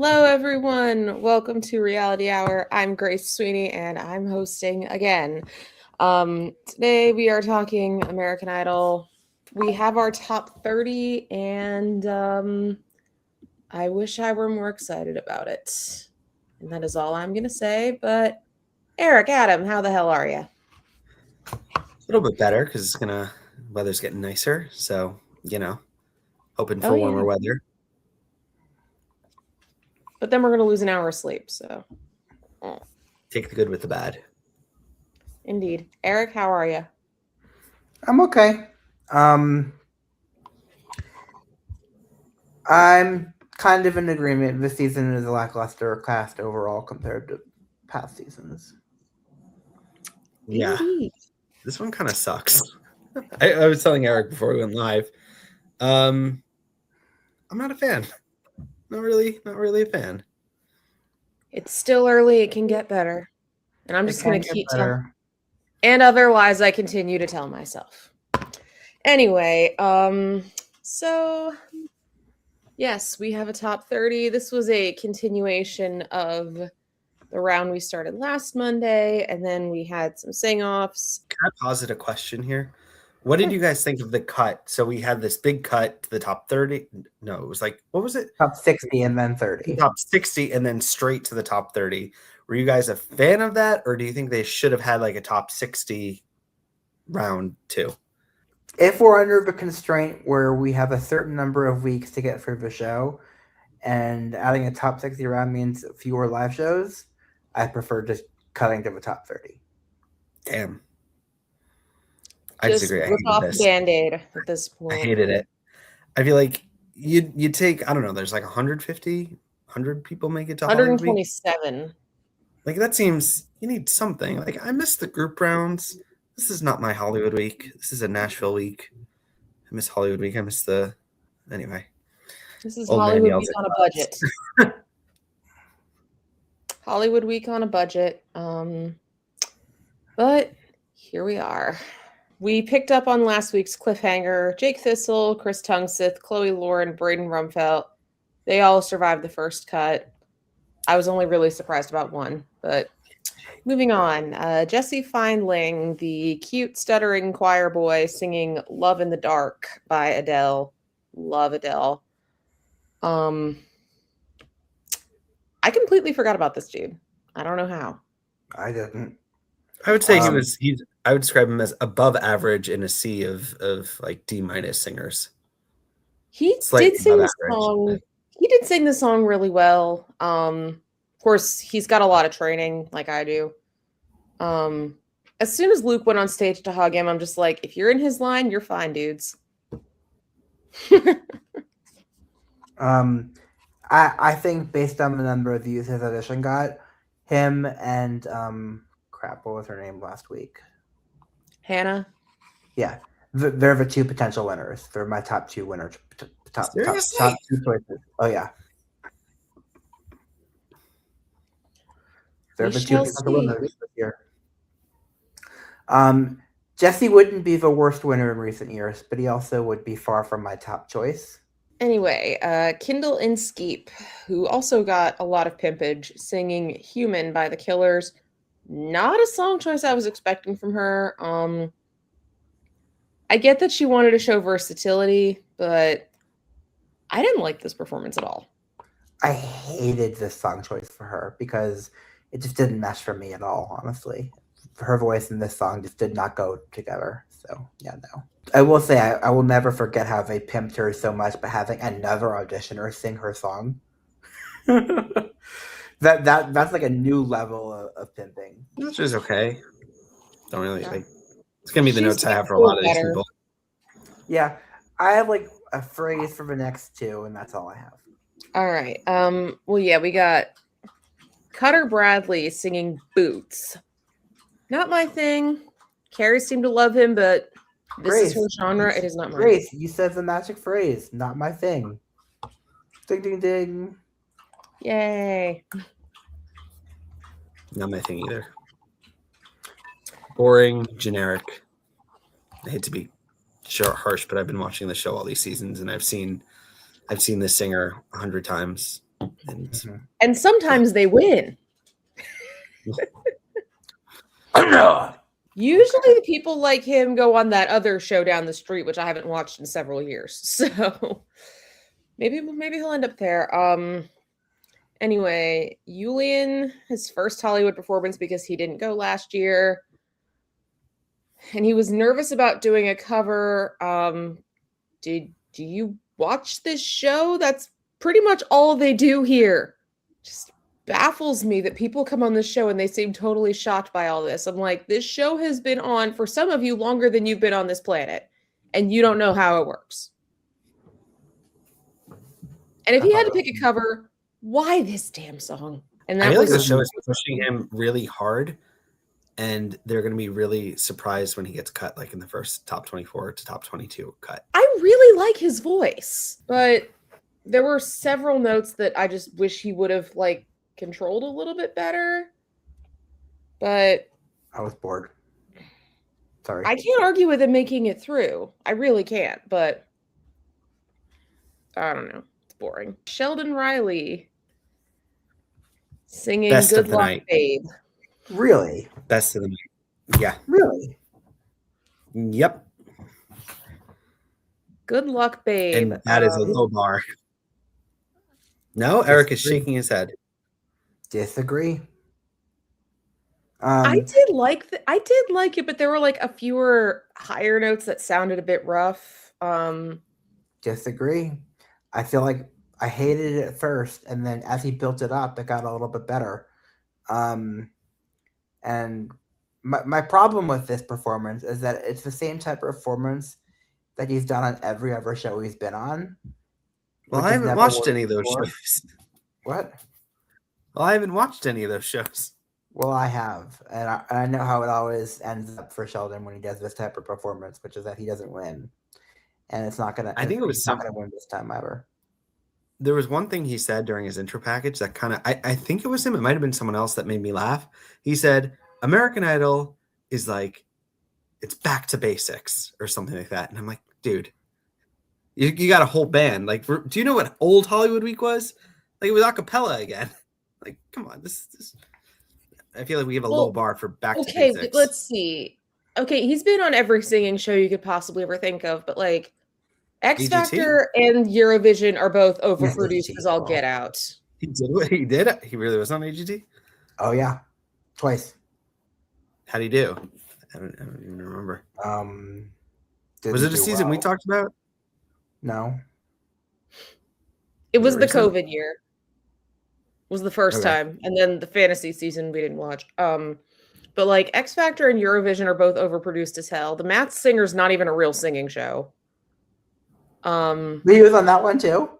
Hello, everyone. Welcome to Reality Hour. I'm Grace Sweeney, and I'm hosting again. Today we are talking American Idol. We have our top 30, and I wish I were more excited about it. And that is all I'm going to say. But Eric, Adam, how the hell are you? A little bit better because weather's getting nicer. So, hoping for warmer weather. But then we're going to lose an hour of sleep. So take the good with the bad. Indeed. Eric, how are you? I'm okay. I'm kind of in agreement. This season is a lackluster cast overall compared to past seasons. Yeah. Indeed. This one kind of sucks. I was telling Eric before we went live. I'm not a fan. Not really a fan. It's still early. It can get better. And I'm just going to keep telling. And otherwise, I continue to tell myself. Anyway, so yes, we have a top 30. This was a continuation of the round we started last Monday, and then we had some sing-offs. Can I posit a question here? What did you guys think of the cut? So we had this big cut to the top 30. No, it was like, what was it? Top 60 and then 30. Top 60 and then straight to the top 30. Were you guys a fan of that, or do you think they should have had like a top 60 round too? If we're under the constraint where we have a certain number of weeks to get through the show, and adding a top 60 round means fewer live shows, I prefer just cutting to the top 30. Damn. I disagree. Rip off the Band-Aid at this point. I hated it. I feel like you take, I don't know, there's like 100 people make it to 127. Like that seems, you need something. Like I miss the group rounds. This is not my Hollywood week. This is a Nashville week. I miss Hollywood week. I miss anyway. This is Hollywood week on a budget. Hollywood week on a budget. But here we are. We picked up on last week's cliffhanger. Jake Thistle, Chris Tungseth, Chloe Lauren, Braden Rumfelt. They all survived the first cut. I was only really surprised about one, but moving on. Jesse Feinling, the cute stuttering choir boy singing Love in the Dark by Adele. Love Adele. I completely forgot about this dude. I don't know how. I didn't. I would say I would describe him as above average in a sea of like D- singers. He did sing the song. He did sing the song really well. Of course, he's got a lot of training, like I do. As soon as Luke went on stage to hug him, I'm just like, if you're in his line, you're fine, dudes. I think based on the number of views his audition got, him and what was her name last week? Hannah. Yeah, they're the two potential winners. They're my top two winners. Top two choices. Oh yeah, they're the two potential winners this year. Jesse wouldn't be the worst winner in recent years, but he also would be far from my top choice. Anyway, Kindle Inskeep, who also got a lot of pimpage, singing Human by The Killers. Not a song choice I was expecting from her. I get that she wanted to show versatility, but I didn't like this performance at all. I hated this song choice for her because it just didn't mesh for me at all, honestly. Her voice and this song just did not go together. So, yeah, no. I will say I will never forget how they pimped her so much by having another auditioner sing her song. That's like a new level of pimping. Which is okay. Don't really like. It's gonna be the notes I have for a lot of these people. Yeah, I have like a phrase for the next two, and that's all I have. All right. Well, yeah, we got Cutter Bradley singing Boots. Not my thing. Carrie seemed to love him, but this is her genre. It is not mine. Grace, you said the magic phrase. Not my thing. Ding, ding, ding. Yay. Not my thing either. Boring, generic. I hate to be harsh, but I've been watching the show all these seasons, and I've seen this singer 100 times. And sometimes they win. Usually the people like him go on that other show down the street, which I haven't watched in several years. So maybe he'll end up there. Anyway, Julian, his first Hollywood performance because he didn't go last year. And he was nervous about doing a cover. Do you watch this show? That's pretty much all they do here. Just baffles me that people come on this show and they seem totally shocked by all this. I'm like, this show has been on for some of you longer than you've been on this planet, and you don't know how it works. And if he had to pick a cover, why this damn song? And that I feel like was the show is pushing him really hard, and they're going to be really surprised when he gets cut, like in the first top 24 to top 22 cut. I really like his voice, but there were several notes that I just wish he would have like controlled a little bit better. But I was bored. Sorry. I can't argue with him making it through. I really can't, but I don't know. It's boring. Sheldon Riley singing Best Good of the Luck, Night. Babe. Really? Best of the night. Yeah. Really? Yep. Good Luck, Babe. And that is a low bar. No, Eric is shaking his head. Disagree. I did like it, but there were like a fewer higher notes that sounded a bit rough. Disagree. I feel like I hated it at first, and then as he built it up, it got a little bit better. And my problem with this performance is that it's the same type of performance that he's done on every other show he's been on. Well, I haven't watched any of those shows. What? Well, I haven't watched any of those shows. Well, I have, and I know how it always ends up for Sheldon when he does this type of performance, which is that he doesn't win, and it's not gonna. I think it was not gonna win this time ever. There was one thing he said during his intro package that kind of I think it was him. It might have been someone else that made me laugh. He said, "American Idol is like it's back to basics" or something like that, and I'm like, dude, you got a whole band. Like, do you know what Old Hollywood Week was? Like, it was a cappella again. Like, come on, this. I feel like we have a low bar for back to basics. Okay, let's see. Okay, he's been on every singing show you could possibly ever think of, but like X Factor and Eurovision are both overproduced as all get out. He did what he did. He really was on AGT. Oh yeah, twice. How'd he do? I don't even remember. Was it a season we talked about? No. It was the COVID year. Was the first time, and then the fantasy season we didn't watch. But like X Factor and Eurovision are both overproduced as hell. The Masked Singer's not even a real singing show. He was on that one too.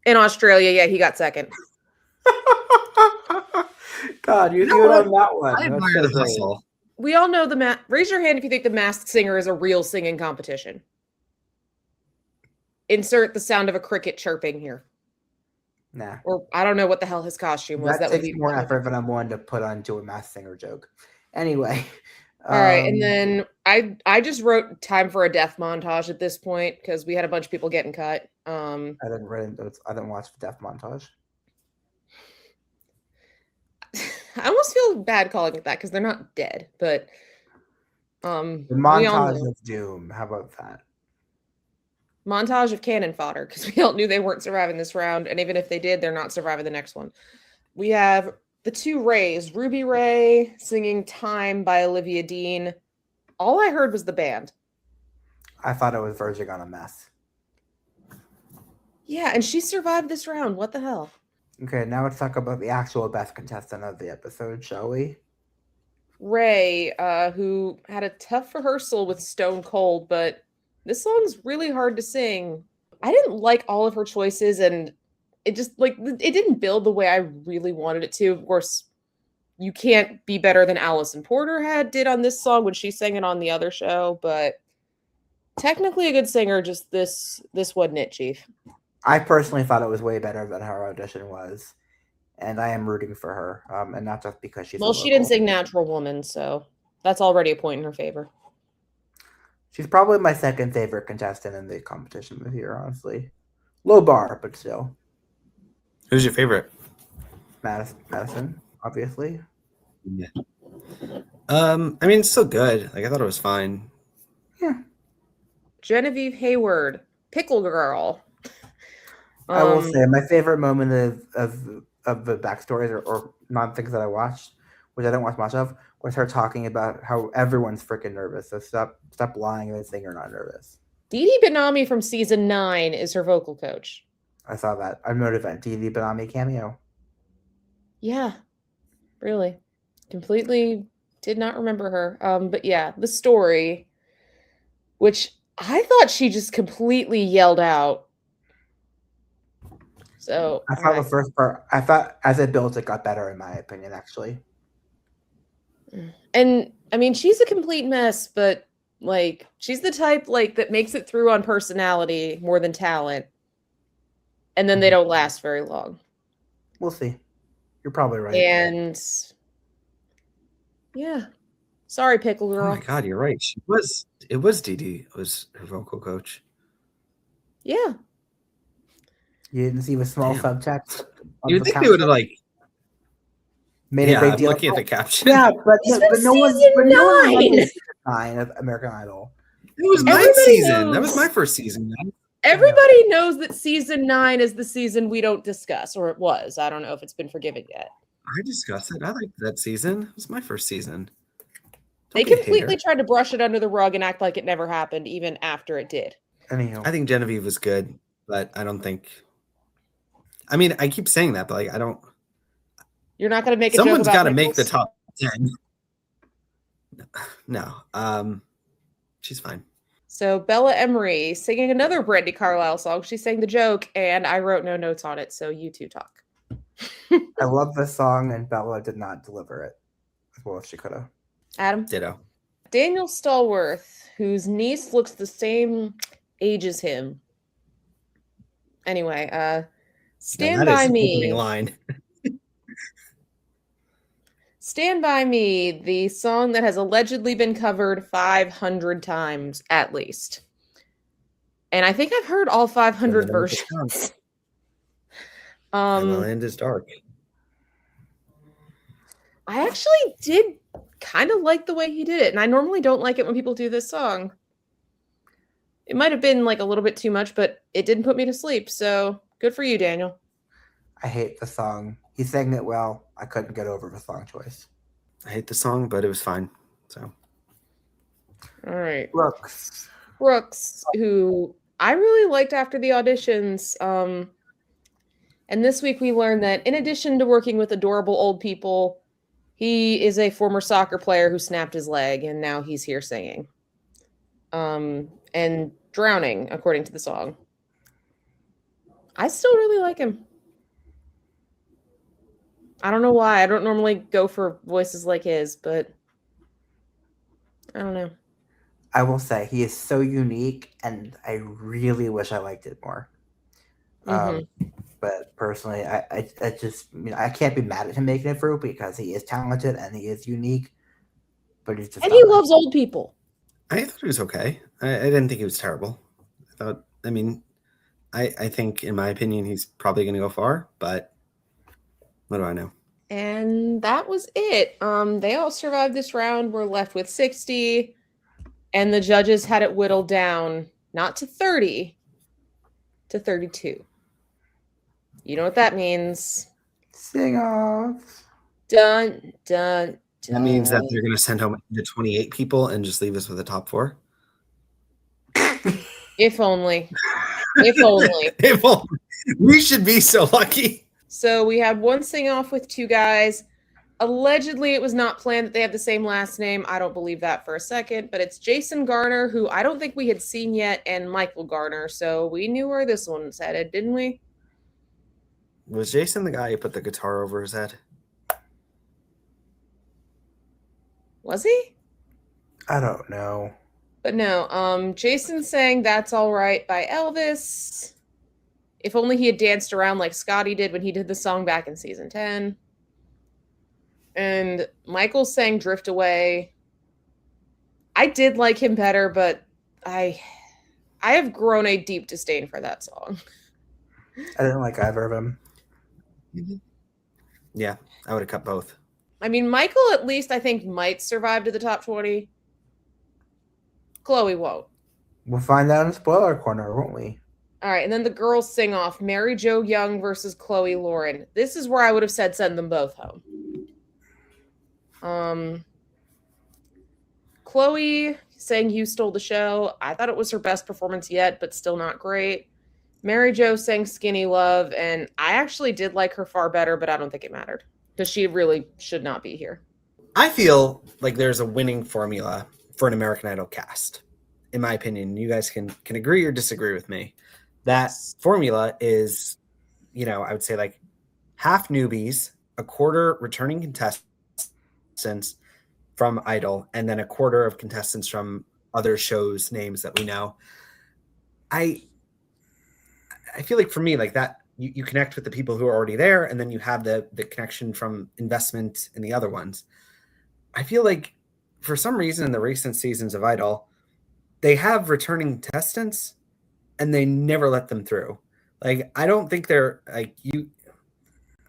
In Australia, yeah, he got second. God, you were on that one. I admire the hustle. We all know raise your hand if you think the Masked Singer is a real singing competition. Insert the sound of a cricket chirping here. Nah. Or I don't know what the hell his costume was. That takes more effort than I'm willing to put onto a Masked Singer joke. Anyway. All right, and then I just wrote time for a death montage at this point because we had a bunch of people getting cut. I didn't watch the death montage. I almost feel bad calling it that because they're not dead, but the montage of doom. How about that? Montage of cannon fodder because we all knew they weren't surviving this round, and even if they did, they're not surviving the next one. We have the two Rays, Ruby Ray singing Time by Olivia Dean. All I heard was the band. I thought it was verging on a mess. Yeah, and she survived this round. What the hell? Okay, now let's talk about the actual best contestant of the episode, shall we? Ray, who had a tough rehearsal with Stone Cold, but this song's really hard to sing. I didn't like all of her choices, and it just it didn't build the way I really wanted it to. Of course, you can't be better than Allison Porter did on this song when she sang it on the other show, but technically a good singer, just this wasn't it, Chief. I personally thought it was way better than her audition was, and I am rooting for her, and not just because she's she didn't sing Natural Woman, so that's already a point in her favor. She's probably my second favorite contestant in the competition this year, honestly. Low bar, but still. Who's your favorite? Madison, obviously. Yeah. I mean, it's still good. Like I thought it was fine. Yeah. Genevieve Hayward, Pickle Girl. I will say my favorite moment of the backstories or non things that I watched, which I don't watch much of, was her talking about how everyone's freaking nervous. So stop lying and saying you're not nervous. Dee Dee Benami from season 9 is her vocal coach. I saw that. I'm not event. Dee Dee Benami cameo. Yeah, really. Completely did not remember her. But yeah, the story, which I thought she just completely yelled out. So I thought the first part, I thought as it built, it got better in my opinion, actually. And I mean, she's a complete mess, but like she's the type like that makes it through on personality more than talent. And then they don't last very long. We'll see. You're probably right. And yeah. Sorry, Pickle Girl. Oh my god, you're right. It was Dee Dee was her vocal coach. Yeah. You didn't see the small subtext? You'd think they would have like made a big deal. I'm looking at the caption. Yeah, but no one nine. 9 of American Idol. It was my season. That was my first season. Everybody knows that season 9 is the season we don't discuss, or it was. I don't know if it's been forgiven yet. I discussed it. I liked that season. It was my first season. They completely tried to brush it under the rug and act like it never happened, even after it did. Anyhow, I think Genevieve was good, but I don't think. I mean, I keep saying that, but like, I don't. You're not going to make. Someone's got to make the top 10. No, she's fine. So Bella Emery singing another Brandi Carlile song. She sang The Joke, and I wrote no notes on it, so you two talk. I love this song, and Bella did not deliver it as well as she could have. Adam? Ditto. Daniel Stallworth, whose niece looks the same age as him. Anyway, Stand By Me. Line. Stand By Me, the song that has allegedly been covered 500 times at least. And I think I've heard all 500 versions. The Land is Dark. I actually did kind of like the way he did it, and I normally don't like it when people do this song. It might have been like a little bit too much, but it didn't put me to sleep, so good for you, Daniel. I hate the song. He sang it well. I couldn't get over the song choice. I hate the song, but it was fine. So, all right, Brooks, who I really liked after the auditions. And this week we learned that in addition to working with adorable old people, he is a former soccer player who snapped his leg, and now he's here singing. And drowning, according to the song. I still really like him. I don't know why. I don't normally go for voices like his, but I don't know. I will say he is so unique, and I really wish I liked it more. But personally, I just, I can't be mad at him making it through because he is talented and he is unique. But he's just, and he loves old people. I thought he was okay. I didn't think he was terrible. I think, in my opinion, he's probably going to go far, but what do I know? And that was it. They all survived this round. We're left with 60, and the judges had it whittled down, not to 30, to 32. You know what that means. Sing off. Dun, dun, dun. That means that they're going to send home the 28 people and just leave us with the top 4? If only. If only. If only. We should be so lucky. So we had one sing off with 2 guys. Allegedly, it was not planned that they have the same last name. I don't believe that for a second, but it's Jason Garner, who I don't think we had seen yet, and Michael Garner. So we knew where this one was headed, didn't we? Was Jason the guy who put the guitar over his head? Was he? I don't know. But no, Jason sang That's All Right by Elvis. If only he had danced around like Scotty did when he did the song back in season 10. And Michael sang Drift Away. I did like him better, but I have grown a deep disdain for that song. I didn't like either of them. Yeah, I would have cut both. I mean, Michael at least I think might survive to the top 20. Chloe won't. We'll find out in spoiler corner, won't we? All right, and then the girls sing off Mary Jo Young versus Chloe Lauren. This is where I would have said send them both home. Chloe saying You Stole the Show. I thought it was her best performance yet, but still not great. Mary Jo sang Skinny Love, and I actually did like her far better, but I don't think it mattered because she really should not be here. I feel like there's a winning formula for an American Idol cast. In my opinion, you guys can agree or disagree with me. That formula is, I would say like half newbies, a quarter returning contestants from Idol, and then a quarter of contestants from other shows' names that we know. I feel like for me, like that, you connect with the people who are already there, and then you have the connection from investment in the other ones. I feel like for some reason in the recent seasons of Idol, they have returning contestants and they never let them through. Like, I don't think they're like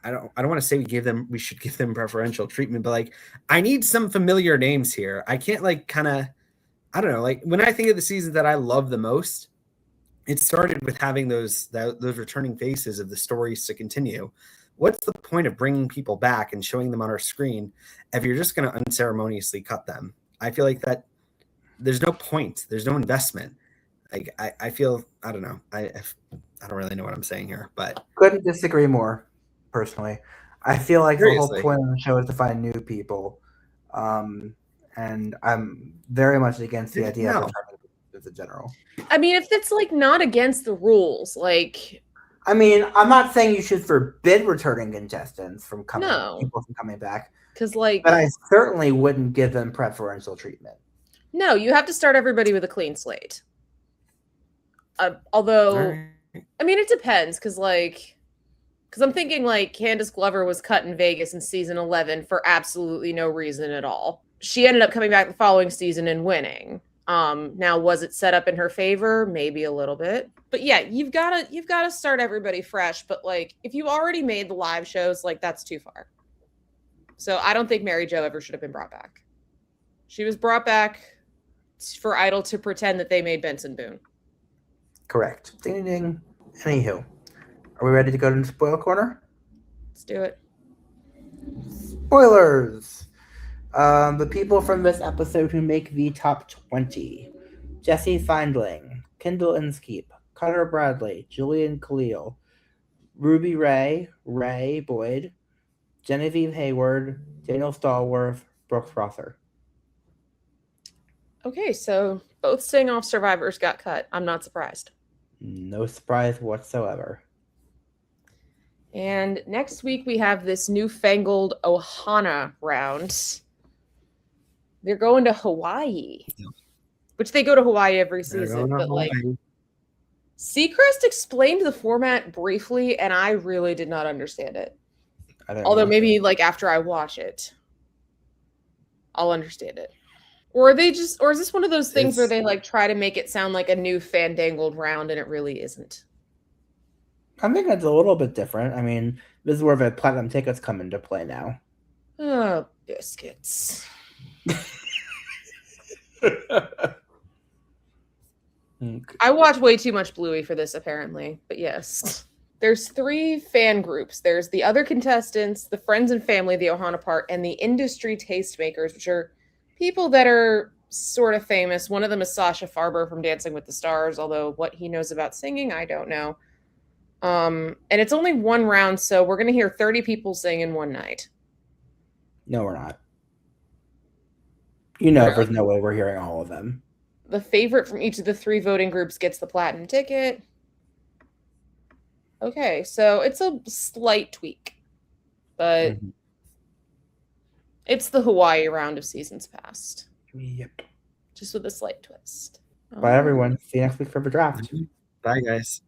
I don't want to say we should give them preferential treatment, but like, I need some familiar names here. I can't like I don't know, like when I think of the seasons that I love the most, it started with having those returning faces of the stories to continue. What's the point of bringing people back and showing them on our screen if you're just going to unceremoniously cut them? I feel like that there's no point. There's no investment. Like I feel, I don't know. I don't really know what I'm saying here, but couldn't disagree more. Personally, I feel like seriously, the whole point of the show is to find new people, and I'm very much against the idea of returning in general. I mean, if it's like not against the rules, like. I mean, I'm not saying you should forbid returning contestants from people from coming back, because like, but I certainly wouldn't give them preferential treatment. No, you have to start everybody with a clean slate. Although, I mean, it depends because I'm thinking like Candace Glover was cut in Vegas in season 11 for absolutely no reason at all. She ended up coming back the following season and winning. Now, was it set up in her favor? Maybe a little bit, but yeah, you've got to start everybody fresh. But like, if you already made the live shows, like that's too far. So I don't think Mary Jo ever should have been brought back. She was brought back for Idol to pretend that they made Benson Boone. Correct. Ding ding. Anywho, are we ready to go to the spoiler corner? Let's do it. Spoilers. The people from this episode who make the top 20: Jesse Feindling, Kendall Inskeep, Cutter Bradley, Julian Khalil, Ruby Ray Boyd, Genevieve Hayward, Daniel Stallworth, Brooke Rother. Okay, so both sing-off survivors got cut. I'm not surprised. No surprise whatsoever. And next week we have this newfangled Ohana round. They're going to Hawaii, which they go to Hawaii every season. But like, Seacrest explained the format briefly, and I really did not understand it. Although maybe like after I watch it, I'll understand it. Or is this one of those things where they like try to make it sound like a new fandangled round and it really isn't? I think it's a little bit different. I mean, this is where the platinum tickets come into play now. Oh, biscuits. I watch way too much Bluey for this, apparently. But yes. There's 3 fan groups. There's the other contestants, the friends and family, the Ohana part, and the industry tastemakers, which are people that are sort of famous. One of them is Sasha Farber from Dancing with the Stars, although what he knows about singing, I don't know. And it's only one round, so we're going to hear 30 people sing in one night. No, we're not. There's no way we're hearing all of them. The favorite from each of the 3 voting groups gets the platinum ticket. Okay, so it's a slight tweak, but it's the Hawaii round of seasons past. Yep. Just with a slight twist. Bye, everyone. See you next week for the draft. Bye, guys.